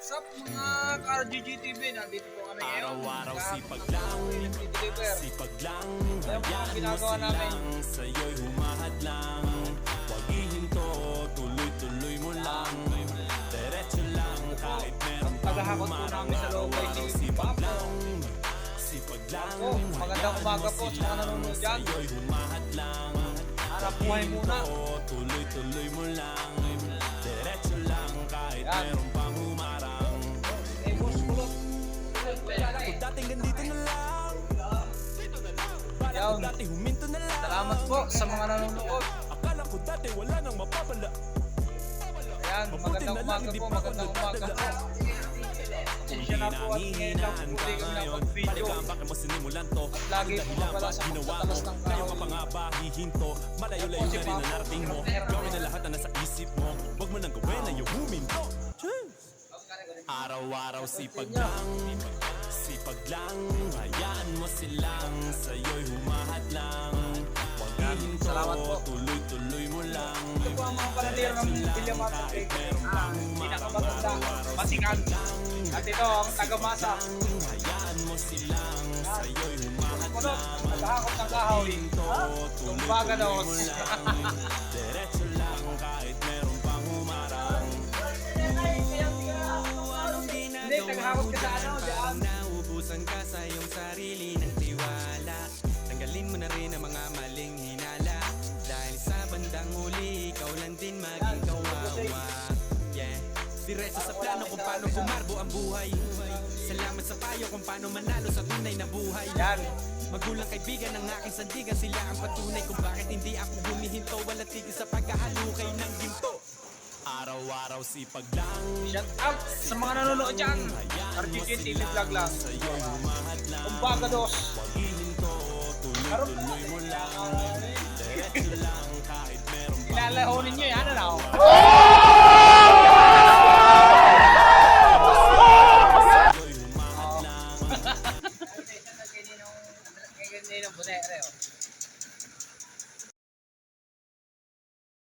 What's up mga ka-RGG TV? Nandito po kami ngayon. Araw-araw sipag lang, sipag lang. Hayaan mo silang sa'yo'y humahad lang. Huwag ihinto, tuloy-tuloy mo lang. Diretso lang kahit meron pang humarang. Araw-araw sipag lang, sipag lang. Magandang umaga po sa mga nanonood dyan. Sa'yo'y humahad lang. Harap buhay muna. Tuloy-tuloy mo lang. Diretso lang kahit meron pang humarang. Eh, boss, kulot. Kung dating ganito na lang, bala ko dati huminto na lang. Salamat po sa mga nanonood. Akala ko dati wala nang mapapala. Ayan, magandang umaga po, magandang umaga po. Pasensya na po at ngayon lang po ulit kami nakapag-video. Balikan bakit mo sinimulan to? At lagi po wala sa pagtatalas ng Kayo ka kahoy. pa nga ba hihinto? Malayo-layo na rin na narating mo. Gawin na lahat na nasa isip mo. Huwag mo nang gawin na yung huminto. Araw-araw sipag lang, sipag lang. Hayaan mo silang sa'yo'y humahad lang. Huwag hihinto, Salamat po. tuloy-tuloy mo lang. Ito po ang mga palatero ng William Matic. Pinakamaganda, masikan. At ito ang taga-masa. Hayaan mo silang sa'yo'y humahad Kulot, lang. naghahakot ng kahoy. Tumbaga daw. Diretso lang kahit meron pang humarang. Hindi, naghahakot ka sa ano, dyan. Naubusan ka sa iyong sarili ng tiwala. Tanggalin mo na rin ang mga maling hinala. Dahil sa bandang huli, ikaw lang din maging kawawa. Yeah. Diretso sa plano kung paano bumarbo ang buhay. Salamat sa payo kung paano manalo sa tunay na buhay. Yan. Magulang kaibigan ng aking sandigan, sila ang patunay kung bakit hindi ako humihinto. Walang tigil sa pagkahalukay ng ginto. Araw-araw sipag lang. Shout out sa mga nanonood dyan. RGG TV vlog lang. Sa'yo'y humahad lang. Umbaga dos. Huwag hihinto, tuloy-tuloy mo lang. Diretso lang kahit meron pang Ilalahonin nyo yan, ano? sa'yo'y humahad lang. Kaya ng bunere, oh.